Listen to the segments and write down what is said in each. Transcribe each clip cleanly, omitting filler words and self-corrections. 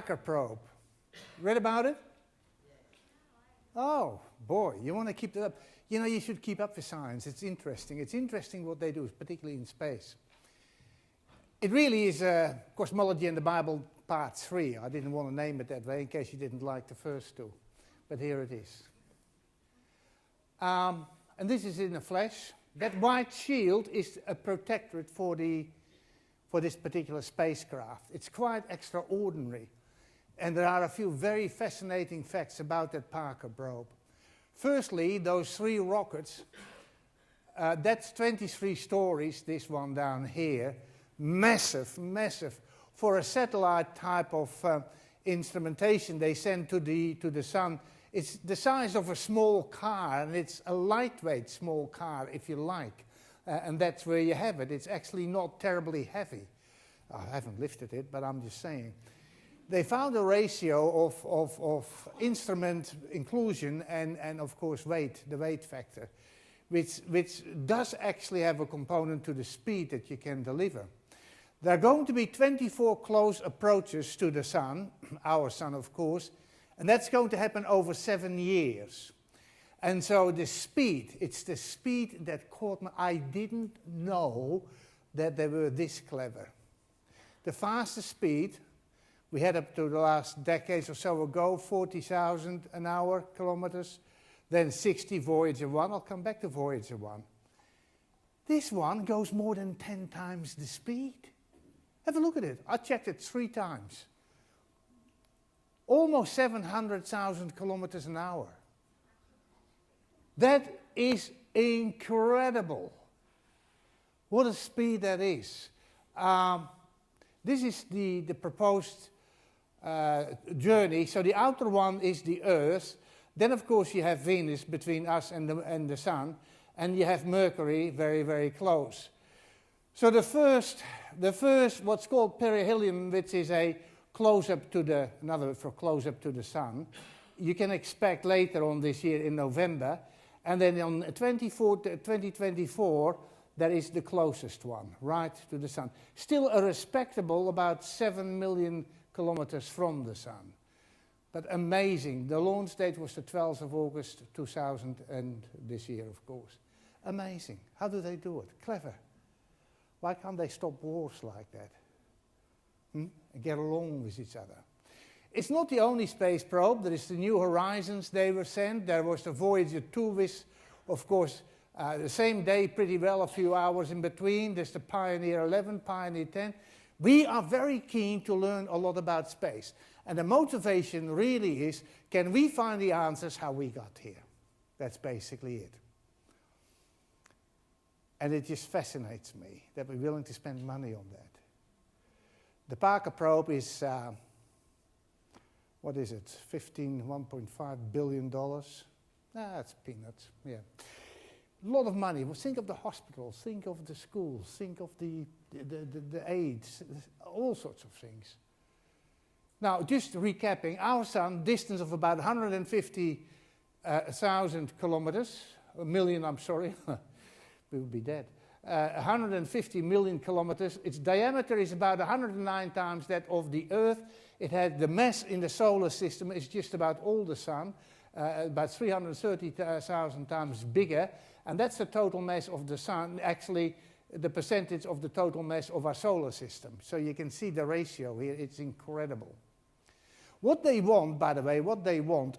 Parker probe. Read about it? Oh, boy, you want to keep that up. You know, you should keep up with science. It's interesting. It's interesting what they do, particularly in space. It really is Cosmology and the Bible Part 3. I didn't want to name it that way in case you didn't like the first two. But here it is. And this is in the flesh. That white shield is a protectorate for this particular spacecraft. It's quite extraordinary. And there are a few very fascinating facts about that Parker probe. Firstly, those 3 rockets, that's 23 stories, this one down here. Massive, massive. For a satellite type of instrumentation they send to the sun, it's the size of a small car, and it's a lightweight small car, if you like. And that's where you have it. It's actually not terribly heavy. I haven't lifted it, but I'm just saying. They found a ratio of instrument inclusion and of course weight, the weight factor, which does actually have a component to the speed that you can deliver. There are going to be 24 close approaches to the sun, our sun of course, and that's going to happen over 7 years. And so the speed, it's the speed that caught me. I didn't know that they were this clever. The fastest speed we had up to the last decades or so ago, 40,000 an hour kilometers, then 60 Voyager 1. I'll come back to Voyager 1. This one goes more than 10 times the speed. Have a look at it. I checked it 3 times. Almost 700,000 kilometers an hour. That is incredible. What a speed that is. This is the proposed journey. So the outer one is the Earth. Then, of course, you have Venus between us and the Sun. And you have Mercury very, very close. So the first, what's called Perihelion, which is a close-up to the, another word for close-up to the Sun, you can expect later on this year in November. And then on 2024, that is the closest one, right to the Sun. Still a respectable about 7 million kilometers from the Sun. But amazing. The launch date was the 12th of August 2000 and this year, of course. Amazing. How do they do it? Clever. Why can't they stop wars like that? And get along with each other. It's not the only space probe. There is the New Horizons they were sent. There was the Voyager 2 with, of course, the same day, pretty well, a few hours in between. There's the Pioneer 11, Pioneer 10. We are very keen to learn a lot about space. And the motivation really is, can we find the answers how we got here? That's basically it. And it just fascinates me that we're willing to spend money on that. The Parker probe is, what is it, $1.5 billion? That's peanuts, yeah. A lot of money. Well, think of the hospitals, think of the schools, think of the aids, all sorts of things. Now, just recapping, our sun, distance of about 150,000 kilometers, a million, I'm sorry, we would be dead. 150 million kilometers. Its diameter is about 109 times that of the Earth. It had the mass in the solar system is just about all the sun, about 330,000 times bigger. And that's the total mass of the sun, actually the percentage of the total mass of our solar system. So you can see the ratio here, it's incredible. What they want, by the way, they want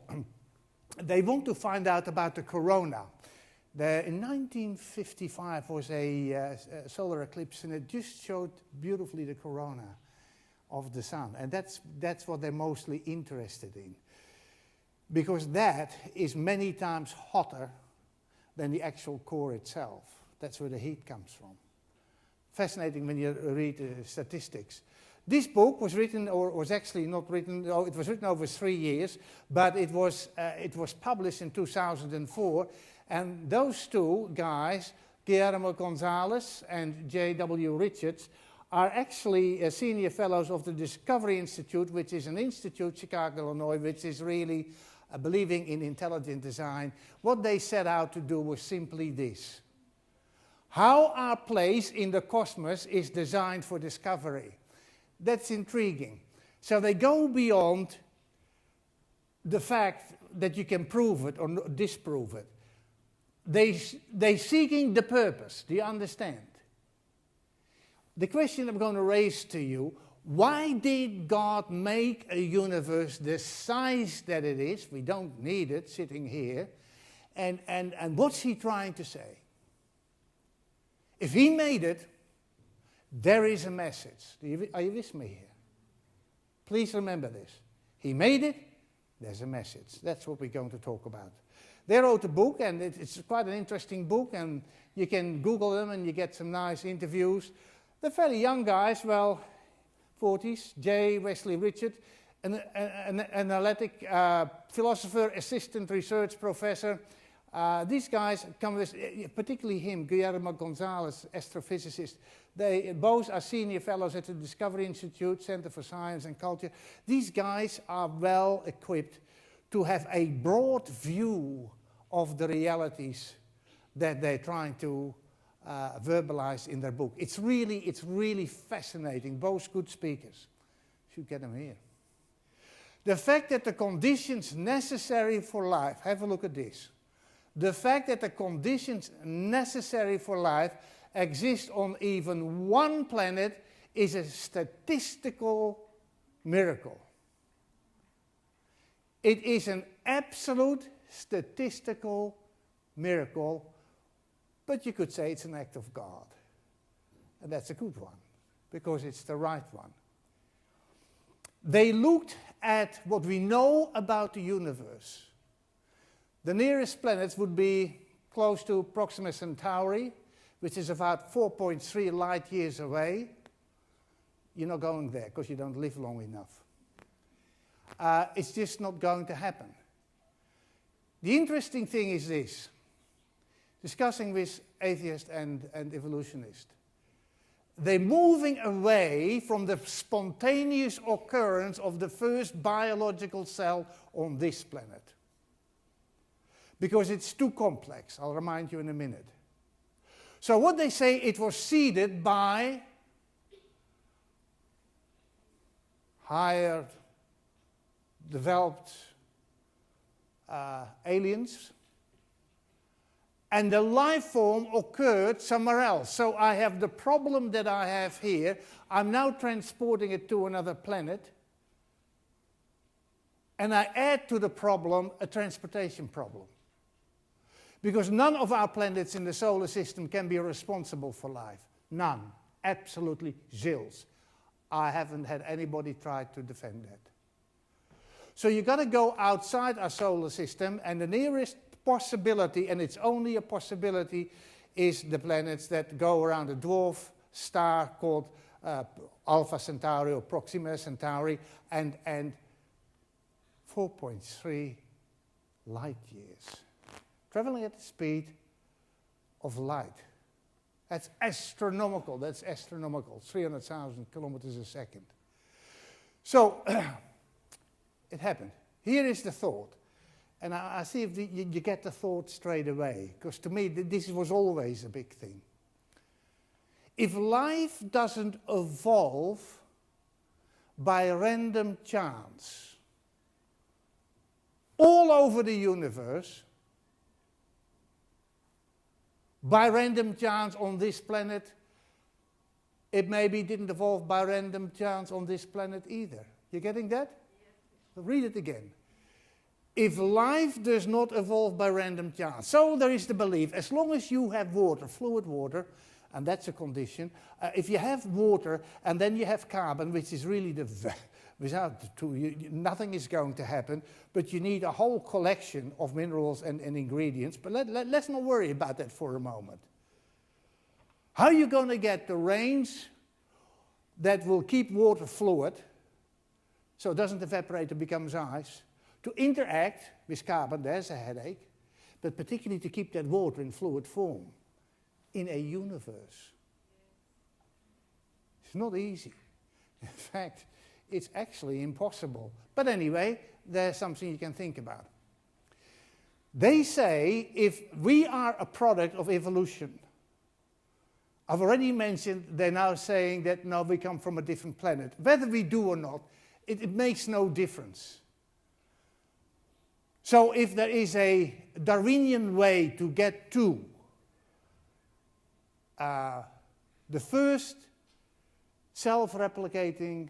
to find out about the corona. In 1955 was a solar eclipse, and it just showed beautifully the corona of the sun. And that's what they're mostly interested in. Because that is many times hotter than the actual core itself. That's where the heat comes from. Fascinating when you read statistics. This book was written, or was actually not written, it was written over 3 years, but it was published in 2004. And those two guys, Guillermo Gonzalez and J.W. Richards, are actually senior fellows of the Discovery Institute, which is an institute, Chicago, Illinois, which is really believing in intelligent design. What they set out to do was simply this. How our place in the cosmos is designed for discovery. That's intriguing. So they go beyond the fact that you can prove it or disprove it. They're seeking the purpose. Do you understand? The question I'm going to raise to you, why did God make a universe the size that it is? We don't need it sitting here. And what's he trying to say? If he made it, there is a message. Are you with me here? Please remember this. He made it, there's a message. That's what we're going to talk about. They wrote a book, and it's quite an interesting book, and you can Google them and you get some nice interviews. They're fairly young guys, well, 40s, J. Wesley Richard, an analytic philosopher, assistant research professor. These guys come with, particularly him, Guillermo Gonzalez, astrophysicist. They both are senior fellows at the Discovery Institute, Center for Science and Culture. These guys are well equipped to have a broad view of the realities that they're trying to verbalize in their book. It's really fascinating. Both good speakers. Should get them here. The fact that the conditions necessary for life, have a look at this. The fact that the conditions necessary for life exist on even one planet is a statistical miracle. It is an absolute statistical miracle, but you could say it's an act of God. And that's a good one, because it's the right one. They looked at what we know about the universe. The nearest planets would be close to Proxima Centauri, which is about 4.3 light years away. You're not going there because you don't live long enough. It's just not going to happen. The interesting thing is this, discussing with atheists and evolutionists. They're moving away from the spontaneous occurrence of the first biological cell on this planet. Because it's too complex. I'll remind you in a minute. So what they say, it was seeded by higher developed aliens, and the life form occurred somewhere else. So I have the problem that I have here. I'm now transporting it to another planet, and I add to the problem a transportation problem. Because none of our planets in the solar system can be responsible for life. None. Absolutely zills. I haven't had anybody try to defend that. So you've got to go outside our solar system, and the nearest possibility, and it's only a possibility, is the planets that go around a dwarf star called Alpha Centauri or Proxima Centauri, and 4.3 light years. Traveling at the speed of light. That's astronomical. 300,000 kilometers a second. So, it happened. Here is the thought. And I see if you get the thought straight away. Because to me, this was always a big thing. If life doesn't evolve by random chance all over the universe, by random chance on this planet, it maybe didn't evolve by random chance on this planet either. You getting that? Yes. Read it again. If life does not evolve by random chance, so there is the belief, as long as you have water, fluid water, and that's a condition, if you have water and then you have carbon, which is really without the two, nothing is going to happen, but you need a whole collection of minerals and ingredients. But let's not worry about that for a moment. How are you going to get the rains that will keep water fluid, so it doesn't evaporate and becomes ice, to interact with carbon? There's a headache, but particularly to keep that water in fluid form in a universe. It's not easy. In fact, it's actually impossible. But anyway, there's something you can think about. They say if we are a product of evolution, I've already mentioned they're now saying that no, we come from a different planet. Whether we do or not, it makes no difference. So if there is a Darwinian way to get to the first self-replicating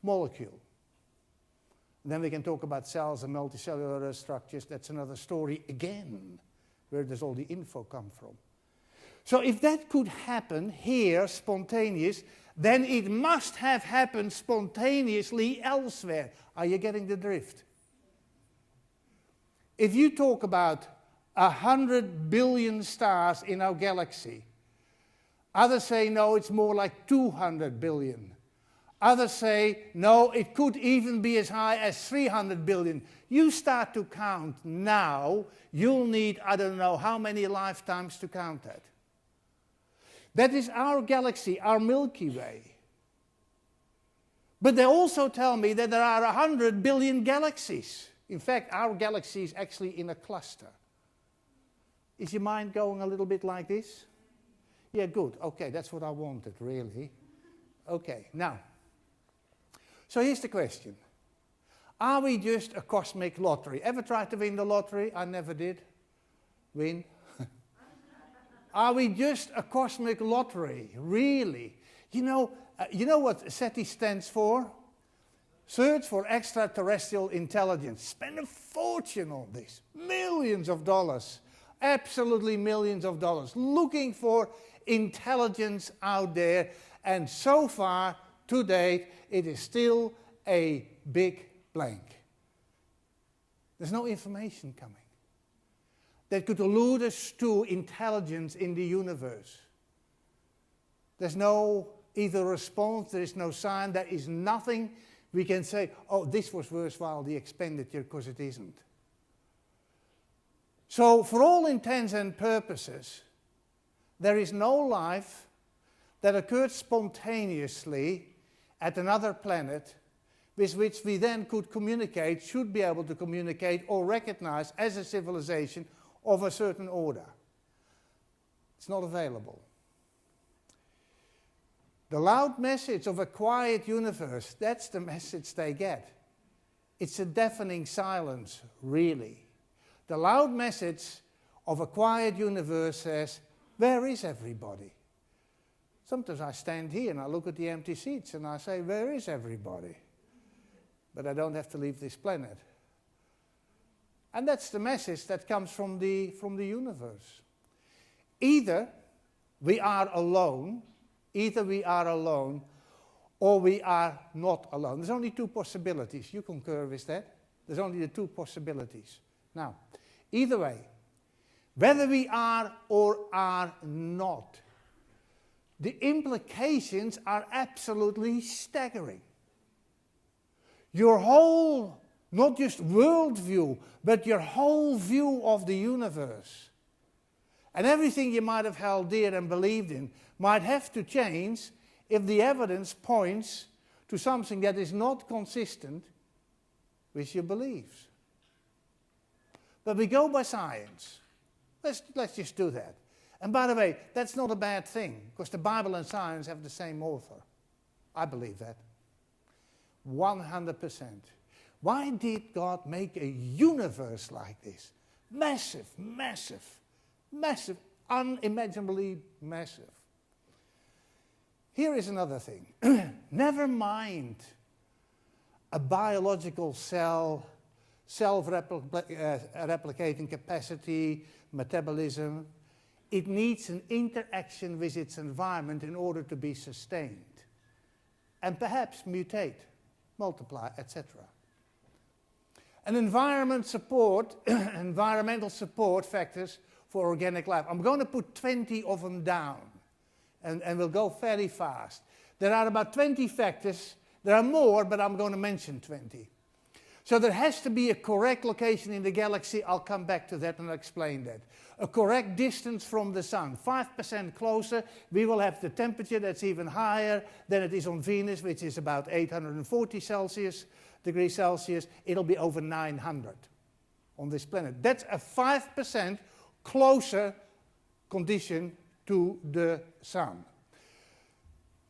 molecule, then we can talk about cells and multicellular structures. That's another story again. Where does all the info come from? So if that could happen here, spontaneous, then it must have happened spontaneously elsewhere. Are you getting the drift? If you talk about 100 billion stars in our galaxy, others say no, it's more like 200 billion. Others say, no, it could even be as high as 300 billion. You start to count now, you'll need, I don't know how many lifetimes to count that. That is our galaxy, our Milky Way. But they also tell me that there are 100 billion galaxies. In fact, our galaxy is actually in a cluster. Is your mind going a little bit like this? Yeah, good. Okay, that's what I wanted, really. Okay, now. So here's the question. Are we just a cosmic lottery? Ever tried to win the lottery? I never did. Win. Are we just a cosmic lottery? Really? You know what SETI stands for? Search for Extraterrestrial Intelligence. Spend a fortune on this. Millions of dollars. Absolutely millions of dollars. Looking for intelligence out there. And so far, to date, it is still a big blank. There's no information coming that could allude us to intelligence in the universe. There's no either response, there is no sign, there is nothing we can say, oh, this was worthwhile, the expenditure, because it isn't. So, for all intents and purposes, there is no life that occurred spontaneously at another planet with which we then could communicate, should be able to communicate or recognize as a civilization of a certain order. It's not available. The loud message of a quiet universe, that's the message they get. It's a deafening silence, really. The loud message of a quiet universe says, where is everybody? Sometimes I stand here and I look at the empty seats and I say, where is everybody? But I don't have to leave this planet. And that's the message that comes from the universe. Either we are alone, or we are not alone. There's only two possibilities. You concur with that? There's only the two possibilities. Now, either way, whether we are or are not, the implications are absolutely staggering. Your whole, not just worldview, but your whole view of the universe, and everything you might have held dear and believed in, might have to change if the evidence points to something that is not consistent with your beliefs. But we go by science. Let's just do that. And by the way, that's not a bad thing, because the Bible and science have the same author. I believe that. 100%. Why did God make a universe like this? Massive, massive, massive, unimaginably massive. Here is another thing. Never mind a biological cell, self-replicating capacity, metabolism. It needs an interaction with its environment in order to be sustained. And perhaps mutate, multiply, etc. And environmental support factors for organic life. I'm going to put 20 of them down. And we'll go fairly fast. There are about 20 factors. There are more, but I'm going to mention 20. So there has to be a correct location in the galaxy. I'll come back to that and explain that. A correct distance from the sun. 5% closer, we will have the temperature that's even higher than it is on Venus, which is about 840 degrees Celsius. It'll be over 900 on this planet. That's a 5% closer condition to the sun.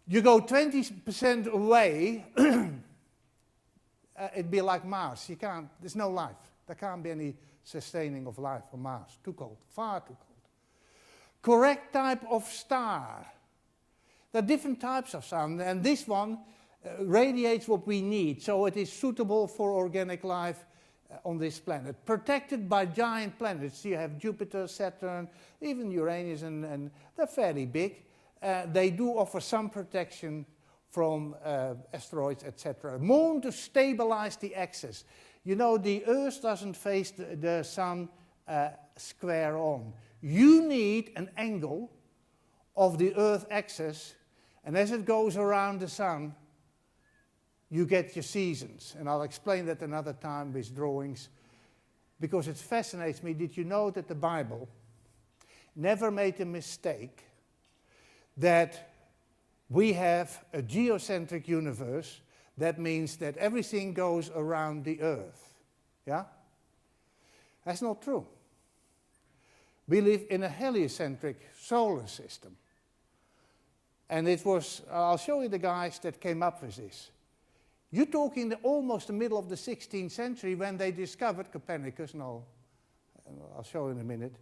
You go 20% away, it'd be like Mars. There's no life. There can't be any sustaining of life on Mars. Too cold, far too cold. Correct type of star. There are different types of sun, and this one radiates what we need, so it is suitable for organic life on this planet. Protected by giant planets. You have Jupiter, Saturn, even Uranus, and they're fairly big. They do offer some protection from asteroids, etc. Moon to stabilize the axis. You know, the Earth doesn't face the sun square on. You need an angle of the Earth axis, and as it goes around the sun, you get your seasons. And I'll explain that another time with drawings, because it fascinates me. Did you know that the Bible never made a mistake that we have a geocentric universe? That means that everything goes around the Earth. Yeah? That's not true. We live in a heliocentric solar system. And it was, I'll show you the guys that came up with this. You're talking almost the middle of the 16th century when they discovered Copernicus, I'll show you in a minute,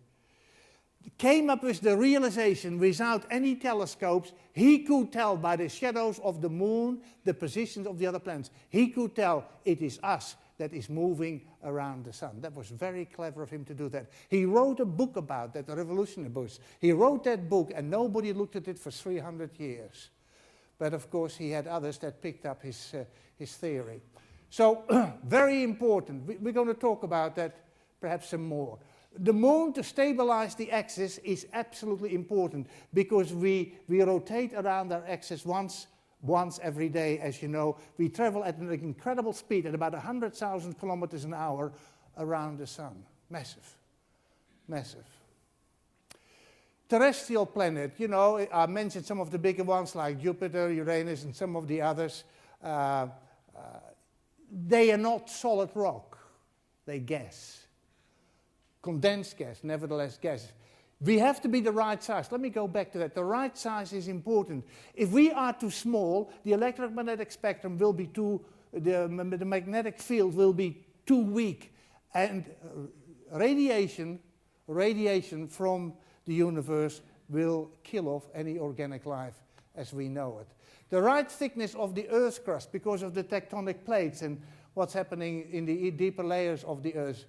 came up with the realization without any telescopes, he could tell by the shadows of the moon the positions of the other planets. He could tell it is us that is moving around the sun. That was very clever of him to do that. He wrote a book about that, the revolutionary book. He wrote that book and nobody looked at it for 300 years. But of course he had others that picked up his theory. So very important. We're going to talk about that perhaps some more. The moon to stabilize the axis is absolutely important because we rotate around our axis once every day, as you know. We travel at an incredible speed, at about 100,000 kilometers an hour around the sun. Massive, massive. Terrestrial planet, you know, I mentioned some of the bigger ones like Jupiter, Uranus, and some of the others. They are not solid rock, they gas. Condensed gas, nevertheless gas. We have to be the right size. Let me go back to that. The right size is important. If we are too small, the electromagnetic spectrum will be the magnetic field will be too weak. And radiation from the universe will kill off any organic life as we know it. The right thickness of the Earth's crust, because of the tectonic plates and what's happening in the deeper layers of the Earth,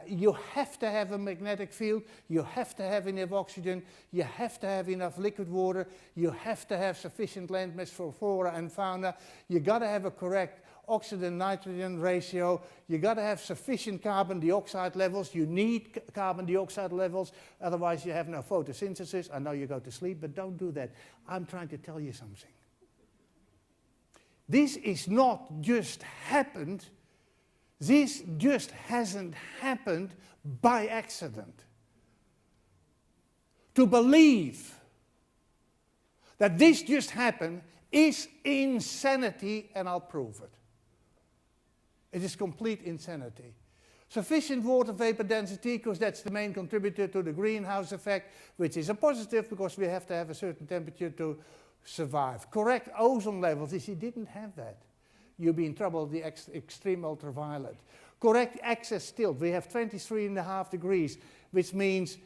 you have to have a magnetic field, you have to have enough oxygen, you have to have enough liquid water, you have to have sufficient land mass for flora and fauna, you got to have a correct oxygen-nitrogen ratio, you got to have sufficient carbon dioxide levels, you need carbon dioxide levels, otherwise you have no photosynthesis. I know you go to sleep, but don't do that. I'm trying to tell you something. This is not just happened. This just hasn't happened by accident. To believe that this just happened is insanity, and I'll prove it. It is complete insanity. Sufficient water vapor density, because that's the main contributor to the greenhouse effect, which is a positive because we have to have a certain temperature to survive. Correct ozone levels, if you didn't have that, you'll be in trouble with the extreme ultraviolet. Correct excess tilt, we have 23.5 degrees, which means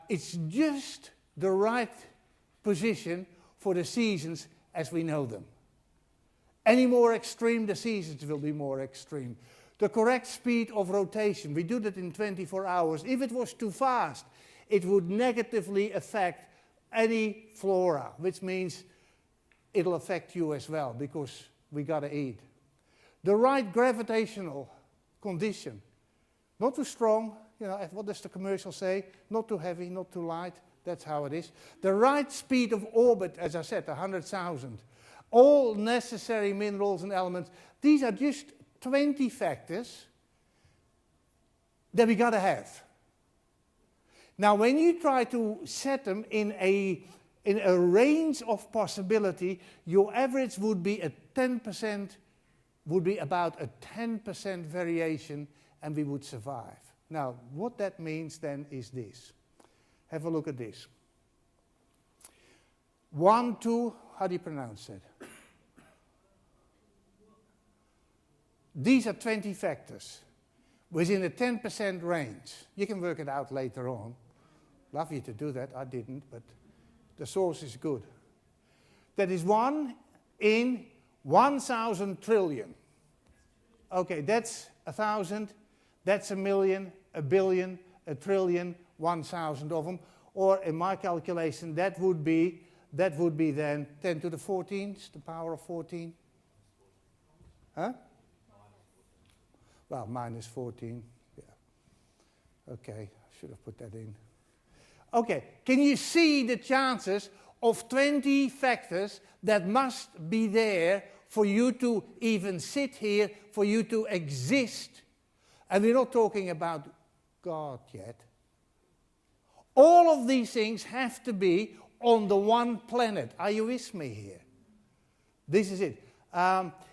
it's just the right position for the seasons as we know them. Any more extreme, the seasons will be more extreme. The correct speed of rotation, we do that in 24 hours. If it was too fast, it would negatively affect any flora, which means it'll affect you as well, because we gotta eat. The right gravitational condition, not too strong, you know, what does the commercial say? Not too heavy, not too light, that's how it is. The right speed of orbit, as I said, 100,000. All necessary minerals and elements, these are just 20 factors that we gotta have. Now, when you try to set them in a range of possibility, your average would be about a 10% variation, and we would survive. Now, what that means then is this. Have a look at this. 1, 2, how do you pronounce it? These are 20 factors within a 10% range. You can work it out later on. Love you to do that. I didn't, but the source is good. That is 1 in 1,000 trillion. Okay, that's 1,000, that's a million, a billion, a trillion, 1,000 of them. Or in my calculation, that would be then 10 to the 14th, the power of 14. Huh? Well, minus 14, yeah. Okay, I should have put that in. Okay, can you see the chances of 20 factors that must be there for you to even sit here, for you to exist? And we're not talking about God yet. All of these things have to be on the one planet. Are you with me here? This is it.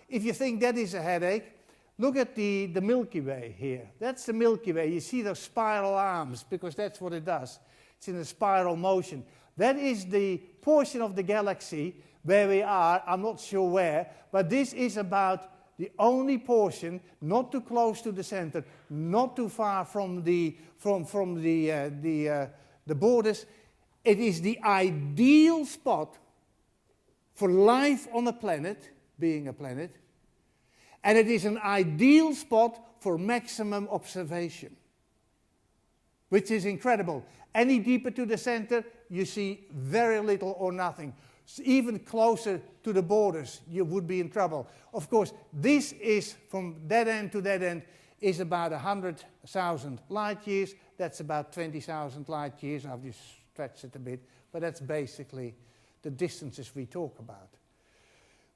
If you think that is a headache, look at the Milky Way here. That's the Milky Way. You see those spiral arms, because that's what it does. It's in a spiral motion. That is the portion of the galaxy where we are. I'm not sure where, but this is about the only portion, not too close to the center, not too far from the borders. It is the ideal spot for life on a planet, being a planet, and it is an ideal spot for maximum observation, which is incredible. Any deeper to the center, you see very little or nothing. Even closer to the borders, you would be in trouble. Of course, this is from that end to that end is about 100,000 light years. That's about 20,000 light years. I've just stretched it a bit, but that's basically the distances we talk about.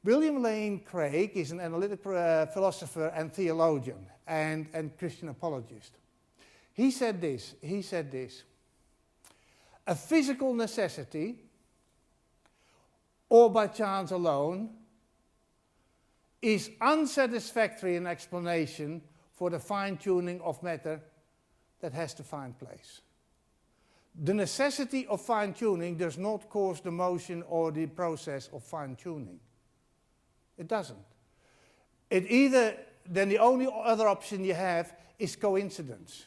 William Lane Craig is an analytic philosopher and theologian and Christian apologist. He said this, a physical necessity, or by chance alone, is unsatisfactory in explanation for the fine-tuning of matter that has to find place. The necessity of fine-tuning does not cause the motion or the process of fine-tuning. It doesn't. Then the only other option you have is coincidence.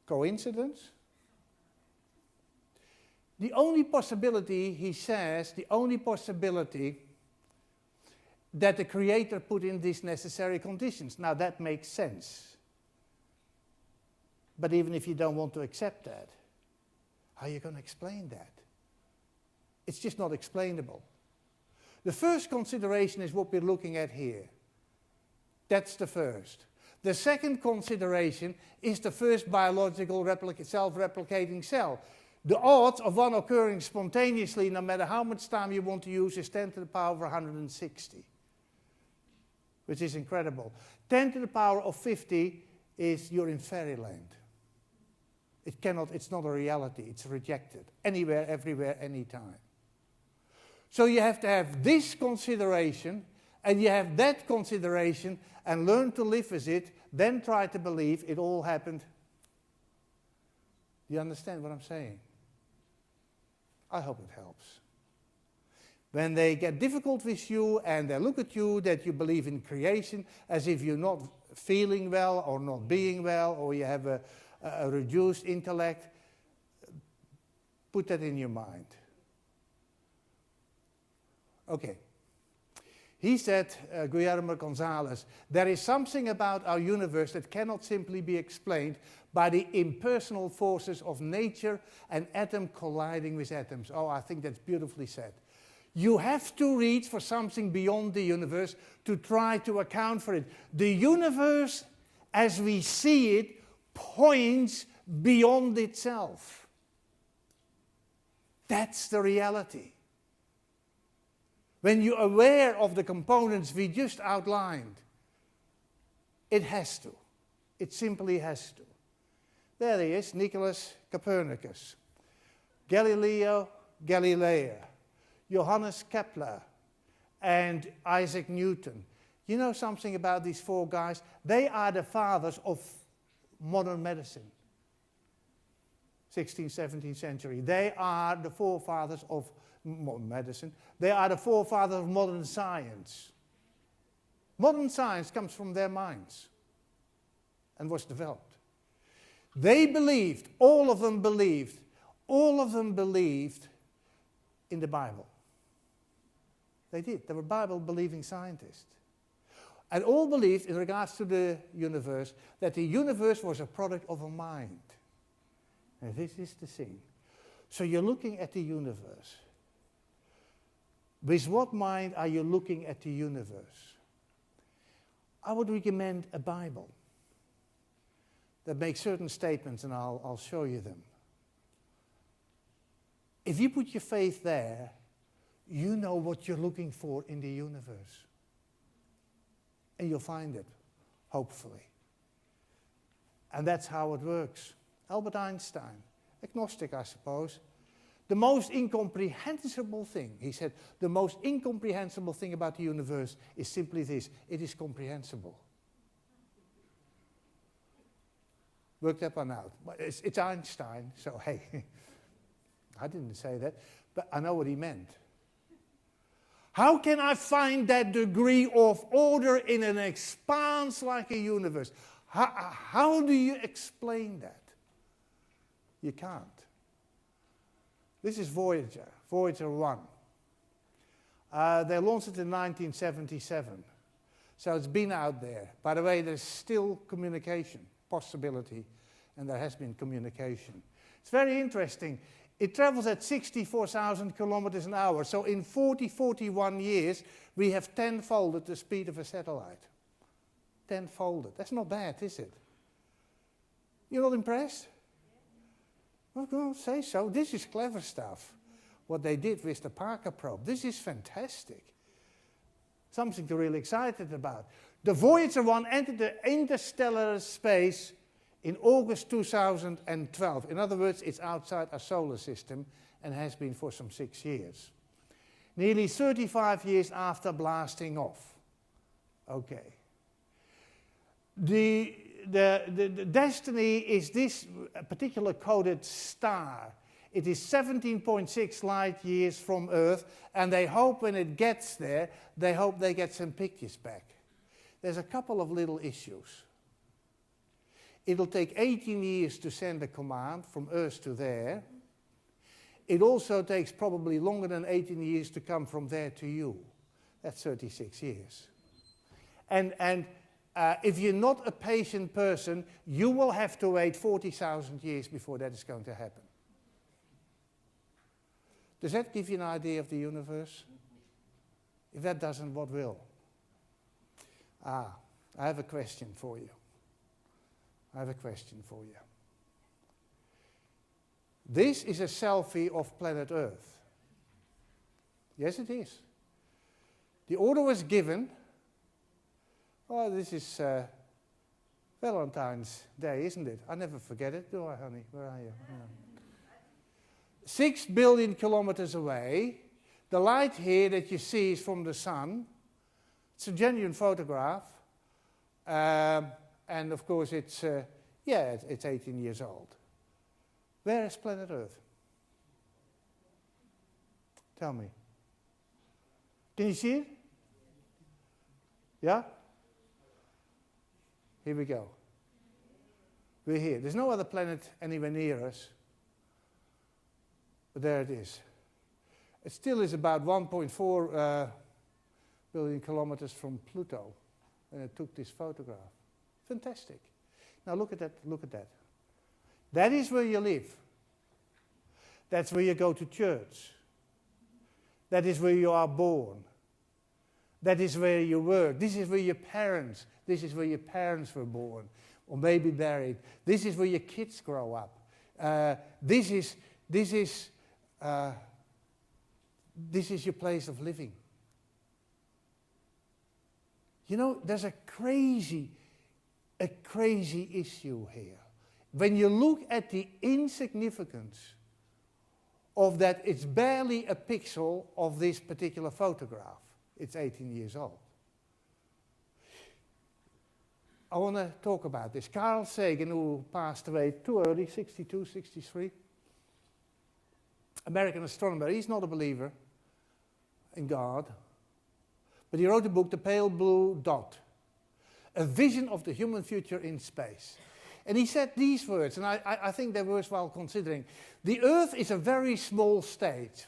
Coincidence? The only possibility, he says, the only possibility that the Creator put in these necessary conditions. Now that makes sense. But even if you don't want to accept that, how are you going to explain that? It's just not explainable. The first consideration is what we're looking at here. That's the first. The second consideration is the first biological self-replicating cell. The odds of one occurring spontaneously, no matter how much time you want to use, is 10 to the power of 160, which is incredible. 10 to the power of 50 is you're in fairyland. It's not a reality, it's rejected. Anywhere, everywhere, anytime. So you have to have this consideration, and you have that consideration, and learn to live with it, then try to believe it all happened. Do you understand what I'm saying? I hope it helps. When they get difficult with you and they look at you that you believe in creation as if you're not feeling well or not being well or you have a reduced intellect, put that in your mind. Okay. He said, Guillermo Gonzalez, there is something about our universe that cannot simply be explained by the impersonal forces of nature and atom colliding with atoms. Oh, I think that's beautifully said. You have to reach for something beyond the universe to try to account for it. The universe, as we see it, points beyond itself. That's the reality. When you're aware of the components we just outlined, it has to. It simply has to. There he is, Nicholas Copernicus, Galileo Galilei, Johannes Kepler, and Isaac Newton. You know something about these four guys? They are the fathers of modern medicine. 16th, 17th century. They are the forefathers of modern medicine. They are the forefathers of modern science. Modern science comes from their minds and was developed. They believed, all of them believed in the Bible. They did. They were Bible-believing scientists. And all believed, in regards to the universe, that the universe was a product of a mind. And this is the thing. So you're looking at the universe. With what mind are you looking at the universe? I would recommend a Bible that makes certain statements, and I'll show you them. If you put your faith there, you know what you're looking for in the universe. And you'll find it, hopefully. And that's how it works. Albert Einstein, agnostic, I suppose. The most incomprehensible thing, he said, the most incomprehensible thing about the universe is simply this: it is comprehensible. Work that one out. It's Einstein, so hey, I didn't say that, but I know what he meant. How can I find that degree of order in an expanse like a universe? How do you explain that? You can't. This is Voyager, Voyager 1. They launched it in 1977. So it's been out there. By the way, there's still communication possibility, and there has been communication. It's very interesting. It travels at 64,000 kilometers an hour. So in 41 years, we have tenfolded the speed of a satellite. Tenfolded. That's not bad, is it? You're not impressed? Well, say so. This is clever stuff. What they did with the Parker probe. This is fantastic. Something to really excited about. The Voyager 1 entered the interstellar space in August 2012. In other words, it's outside our solar system and has been for some 6 years. Nearly 35 years after blasting off. Okay. The destiny is this particular coded star. It is 17.6 light years from Earth, and they hope when it gets there, they hope they get some pictures back. There's a couple of little issues. It'll take 18 years to send a command from Earth to there. It also takes probably longer than 18 years to come from there to you. That's 36 years. And if you're not a patient person, you will have to wait 40,000 years before that is going to happen. Does that give you an idea of the universe? If that doesn't, what will? I have a question for you. This is a selfie of planet Earth. Yes, it is. The order was given. Oh, this is Valentine's Day, isn't it? I never forget it, do I, honey? Where are you? Yeah. 6 billion kilometers away. The light here that you see is from the sun. It's a genuine photograph. And of course it's 18 years old. Where is planet Earth? Tell me. Can you see it? Yeah? Here we go. We're here. There's no other planet anywhere near us. But there it is. It still is about 1.4 billion kilometers from Pluto. And it took this photograph. Fantastic. Now look at that, look at that. That is where you live. That's where you go to church. That is where you are born. That is where you work. This is where your parents were born or maybe buried. This is where your kids grow up. This is your place of living. You know, there's a crazy issue here. When you look at the insignificance of that, it's barely a pixel of this particular photograph. It's 18 years old. I want to talk about this. Carl Sagan, who passed away too early, 62, 63, American astronomer. He's not a believer in God. But he wrote a book, The Pale Blue Dot, a vision of the human future in space. And he said these words, and I think they're worthwhile considering. The Earth is a very small stage.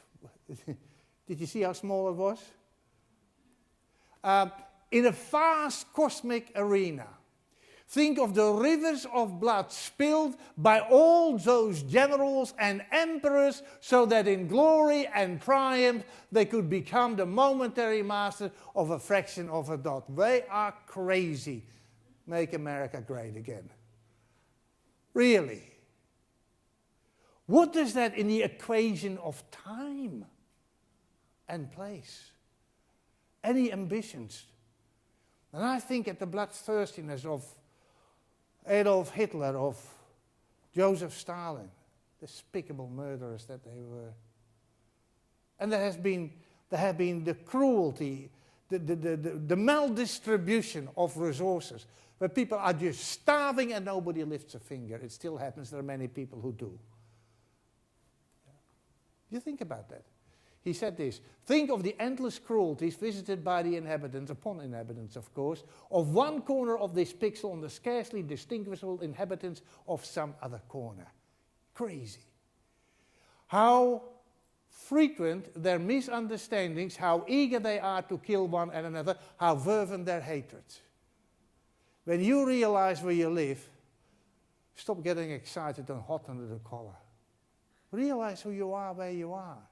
Did you see how small it was? In a vast cosmic arena. Think of the rivers of blood spilled by all those generals and emperors so that in glory and triumph they could become the momentary master of a fraction of a dot. They are crazy. Make America great again. Really. What does that in the equation of time and place? Any ambitions? And I think at the bloodthirstiness of Adolf Hitler, of Joseph Stalin, despicable murderers that they were. And there have been the cruelty, the maldistribution of resources, where people are just starving and nobody lifts a finger. It still happens. There are many people who do. You think about that. He said this, think of the endless cruelties visited by the inhabitants, upon inhabitants of course, of one corner of this pixel on the scarcely distinguishable inhabitants of some other corner. Crazy. How frequent their misunderstandings, how eager they are to kill one and another, how fervent their hatred. When you realize where you live, stop getting excited and hot under the collar. Realize who you are, where you are.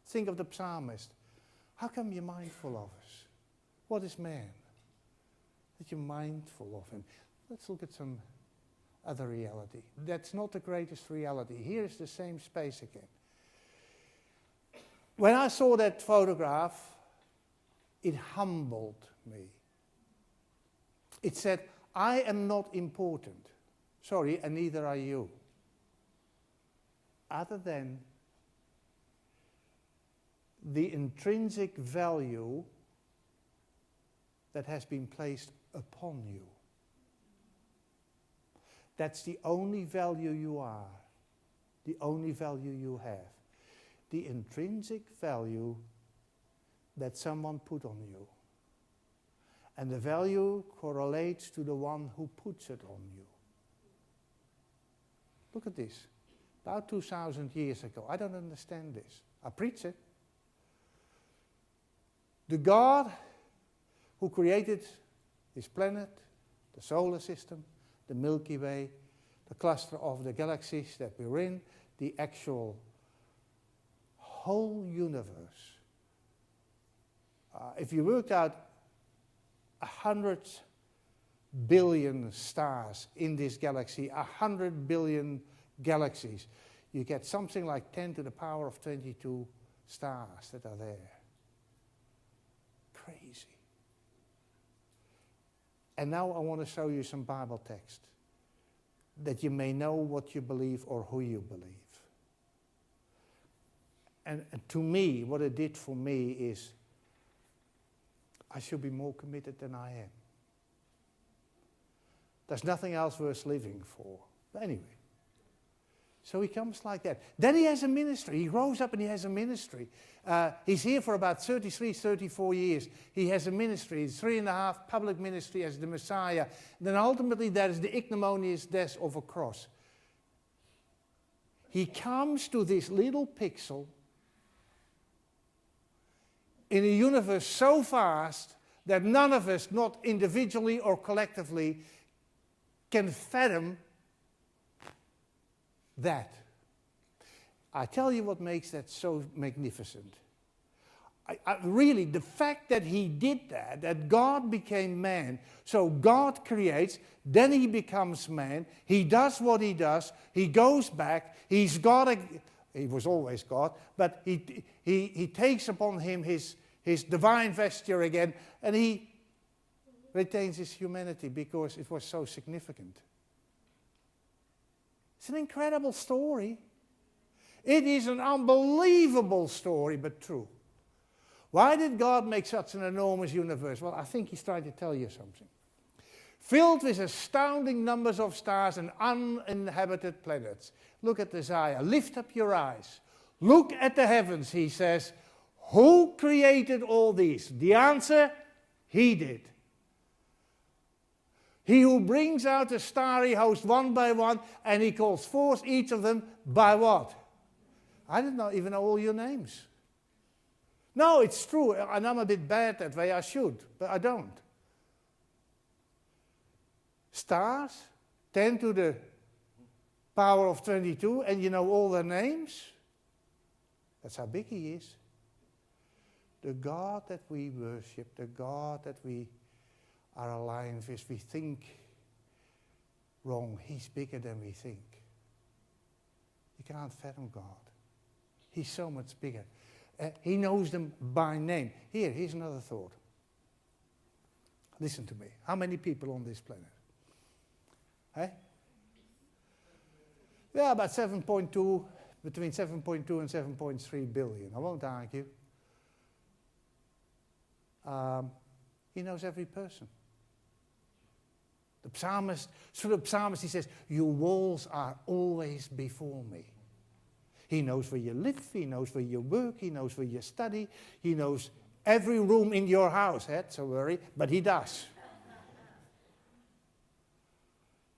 Think of the psalmist. How come you're mindful of us? What is man? That you're mindful of him. Let's look at some other reality. That's not the greatest reality. Here is the same space again. When I saw that photograph, it humbled me. It said, I am not important. Sorry, and neither are you. Other than the intrinsic value that has been placed upon you. That's the only value you are, the only value you have. The intrinsic value that someone put on you. And the value correlates to the one who puts it on you. Look at this. About 2,000 years ago. I don't understand this. I preach it. The God who created this planet, the solar system, the Milky Way, the cluster of the galaxies that we're in, the actual whole universe. If you worked out 100 billion stars in this galaxy, 100 billion galaxies, you get something like 10 to the power of 22 stars that are there. Crazy. And now I want to show you some Bible text that you may know what you believe or who you believe. And to me, what it did for me is I should be more committed than I am. There's nothing else worth living for. But anyway, so he comes like that. Then he has a ministry. He grows up and he has a ministry. He's here for about 33, 34 years. He has a ministry. It's 3.5 public ministry as the Messiah. Then ultimately there is the ignominious death of a cross. He comes to this little pixel in a universe so vast that none of us, not individually or collectively, can fathom that. I tell you what makes that so magnificent. Really, the fact that he did that God became man, so God creates, then he becomes man, he does what he does, he goes back, he's God, he was always God, but he takes upon him his divine vesture again, and he retains his humanity because it was so significant. It's an incredible story. It is an unbelievable story, but true. Why did God make such an enormous universe? Well, I think he's trying to tell you something. Filled with astounding numbers of stars and uninhabited planets. Look at Isaiah. Lift up your eyes. Look at the heavens, he says. Who created all these? The answer, he did. He who brings out the starry host one by one, and he calls forth each of them by what? I don't even know all your names. No, it's true, and I'm a bit bad that way, I should, but I don't. Stars, 10 to the power of 22, and you know all their names? That's how big he is. The God that we worship, the God that we are aligned with, we think wrong. He's bigger than we think. You can't fathom God. He's so much bigger. He knows them by name. Here's another thought. Listen to me. How many people on this planet? Hey? Yeah, about 7.2, between 7.2 and 7.3 billion. I won't argue. He knows every person. The psalmist, through the psalmist, he says, your walls are always before me. He knows where you live, he knows where you work, he knows where you study, he knows every room in your house. That's a worry, but he does.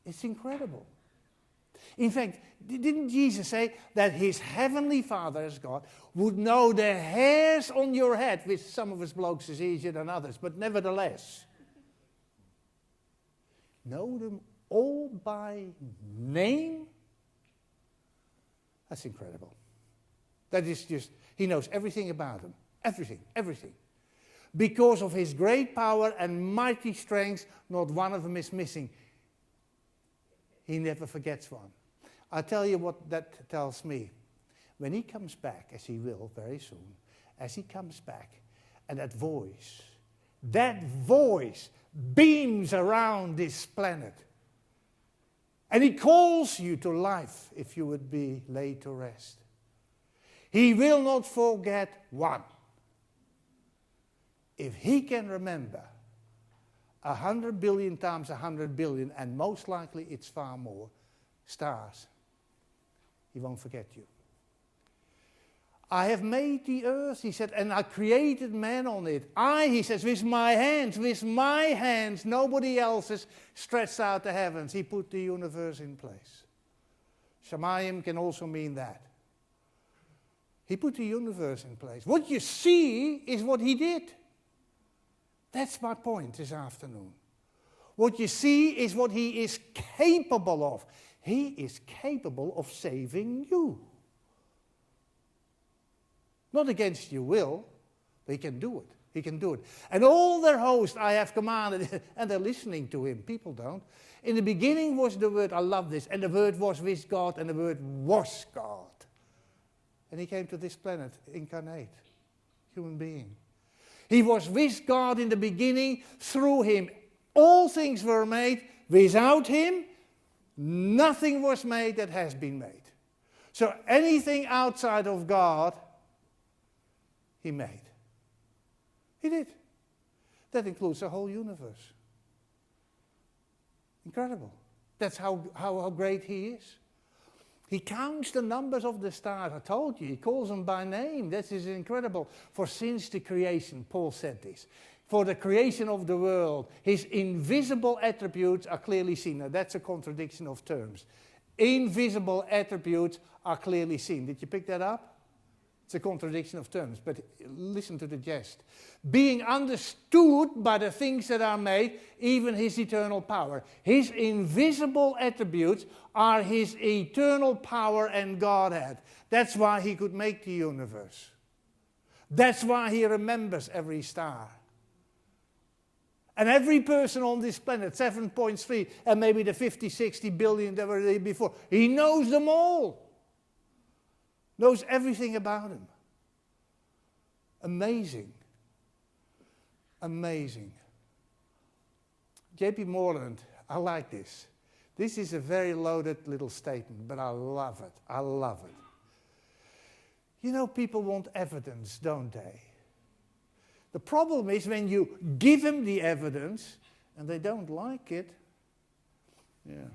It's incredible. In fact, didn't Jesus say that his heavenly Father, as God, would know the hairs on your head, which some of us blokes is easier than others, but nevertheless, know them all by name? That's incredible. That is just, he knows everything about them. Everything, everything. Because of his great power and mighty strength, not one of them is missing. He never forgets one. I'll tell you what that tells me. When he comes back, as he will very soon, as he comes back, and that voice beams around this planet. And he calls you to life if you would be laid to rest. He will not forget one. If he can remember 100 billion times 100 billion, and most likely it's far more, stars, he won't forget you. I have made the earth, he said, and I created man on it. He says, with my hands, nobody else's, stretched out the heavens. He put the universe in place. Shamayim can also mean that. He put the universe in place. What you see is what he did. That's my point this afternoon. What you see is what he is capable of. He is capable of saving you. Not against your will, but he can do it. He can do it. And all their host I have commanded, and they're listening to him. People don't. In the beginning was the Word, I love this, and the Word was with God, and the Word was God. And he came to this planet, incarnate, human being. He was with God in the beginning, through him. All things were made. Without him, nothing was made that has been made. So anything outside of God, he made. He did. That includes the whole universe. Incredible. That's how great he is. He counts the numbers of the stars. I told you, he calls them by name. This is incredible. For since the creation, Paul said this, for the creation of the world, his invisible attributes are clearly seen. Now that's a contradiction of terms. Invisible attributes are clearly seen. Did you pick that up? It's a contradiction of terms, but listen to the jest. Being understood by the things that are made, even his eternal power. His invisible attributes are his eternal power and Godhead. That's why he could make the universe. That's why he remembers every star. And every person on this planet, 7.3, and maybe the 50, 60 billion that were there before, he knows them all. Knows everything about him. Amazing. Amazing. J.P. Moreland, I like this. This is a very loaded little statement, but I love it. I love it. You know, people want evidence, don't they? The problem is when you give them the evidence and they don't like it. Yeah.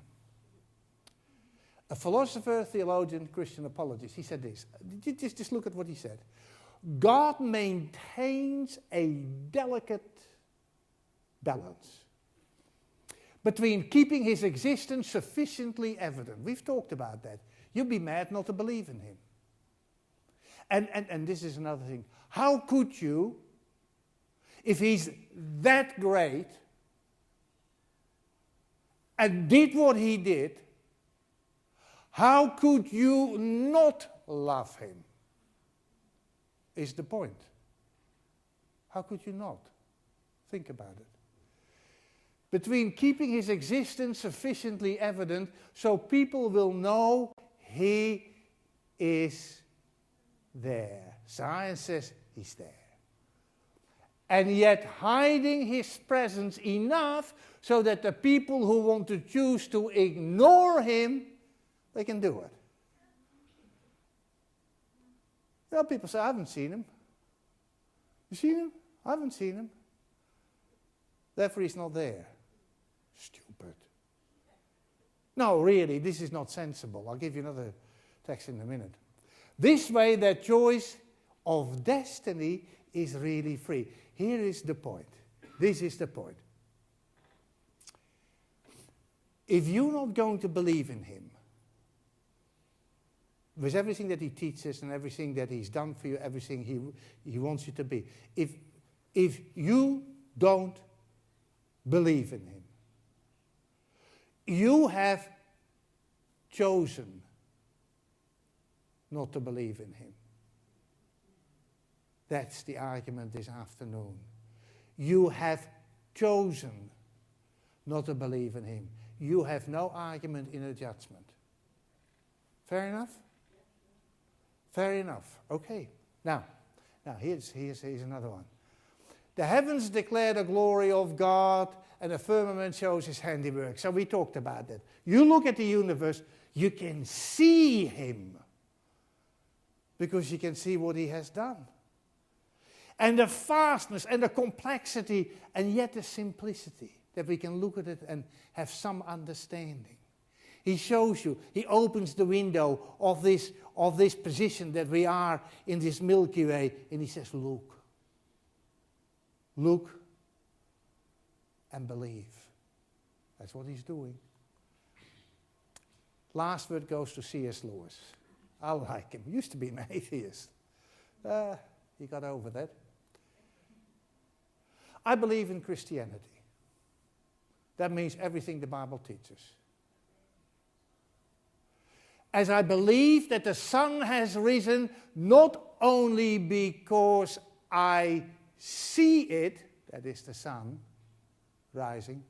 A philosopher, theologian, Christian apologist, he said this. Just look at what he said. God maintains a delicate balance between keeping his existence sufficiently evident. We've talked about that. You'd be mad not to believe in him. And this is another thing. How could you, if he's that great and did what he did, how could you not love him? Is the point. How could you not? Think about it. Between keeping his existence sufficiently evident so people will know he is there. Science says he's there. And yet hiding his presence enough so that the people who want to choose to ignore him, they can do it. You know, people say, I haven't seen him. You seen him? I haven't seen him. Therefore he's not there. Stupid. No, really, this is not sensible. I'll give you another text in a minute. This way, their choice of destiny is really free. Here is the point. This is the point. If you're not going to believe in him, with everything that he teaches and everything that he's done for you, everything he wants you to be, if you don't believe in him, you have chosen not to believe in him. That's the argument this afternoon. You have chosen not to believe in him. You have no argument in a judgment. Fair enough? Fair enough. Okay. Now here's another one. The heavens declare the glory of God, and the firmament shows his handiwork. So we talked about that. You look at the universe, you can see him, because you can see what he has done. And the vastness and the complexity, and yet the simplicity, that we can look at it and have some understanding. He shows you, he opens the window of this position that we are in this Milky Way, and he says, look. Look and believe. That's what he's doing. Last word goes to C.S. Lewis. I like him. He used to be an atheist. He got over that. I believe in Christianity. That means everything the Bible teaches. As I believe that the sun has risen, not only because I see it, that is the sun rising.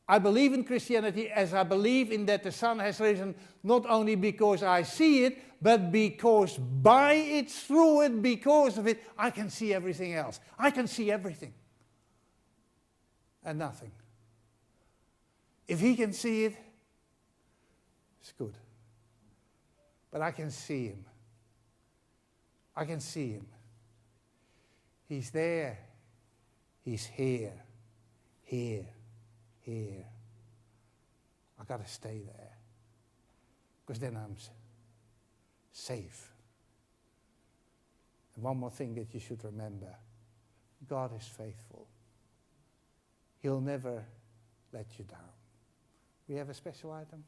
I believe in Christianity as I believe in that the sun has risen, not only because I see it, but because by it, through it, because of it, I can see everything else. I can see everything and nothing. If he can see it, it's good. But I can see him. I can see him. He's there. He's here. Here. Here. I've got to stay there. Because then I'm safe. And one more thing that you should remember. God is faithful. He'll never let you down. We have a special item?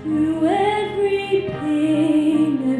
Through every pain,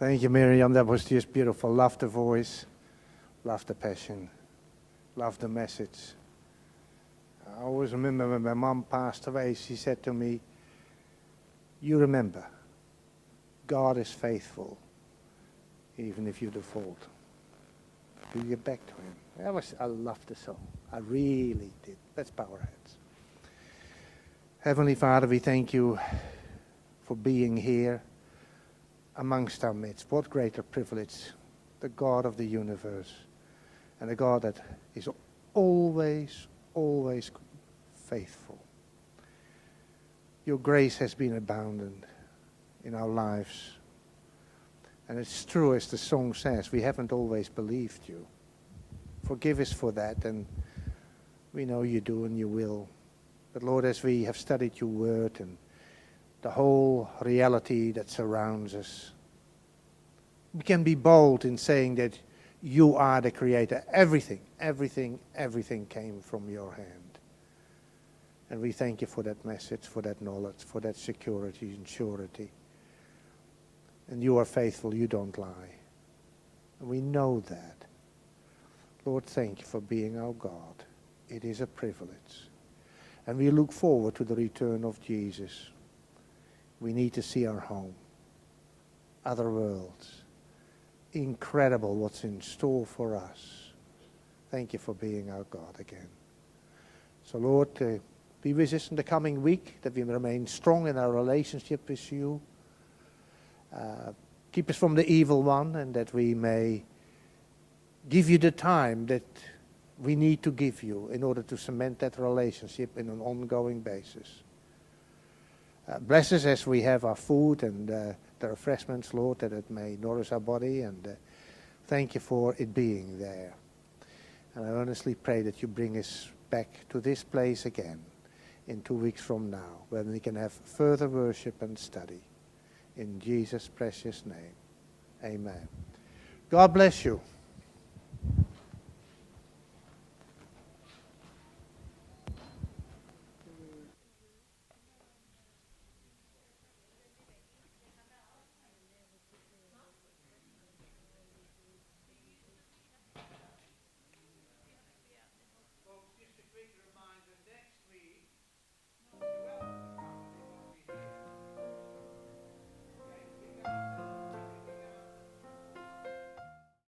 Thank you, Miriam. That was just beautiful. Love the voice, love the passion, love the message. I always remember when my mom passed away, she said to me, you remember, God is faithful, even if you default. You get back to him. I loved the song. I really did. Let's bow our heads. Heavenly Father, we thank you for being here amongst our midst. What greater privilege, the God of the universe, and a God that is always, always faithful. Your grace has been abundant in our lives. And it's true, as the song says, we haven't always believed you. Forgive us for that, and we know you do and you will. But Lord, as we have studied your word and the whole reality that surrounds us, we can be bold in saying that you are the creator. Everything came from your hand. And we thank you for that message, for that knowledge, for that security and surety. And you are faithful, you don't lie. And we know that. Lord, thank you for being our God. It is a privilege. And we look forward to the return of Jesus. We need to see our home. other worlds. Incredible what's in store for us. Thank you for being our God again. So Lord, be with us in the coming week, that we remain strong in our relationship with you. Keep us from the evil one, and that we may give you the time that we need to give you in order to cement that relationship in an ongoing basis. Bless us as we have our food and the refreshments, Lord, that it may nourish our body, and thank you for it being there. And I earnestly pray that you bring us back to this place again in 2 weeks from now, when we can have further worship and study. In Jesus' precious name, amen. God bless you.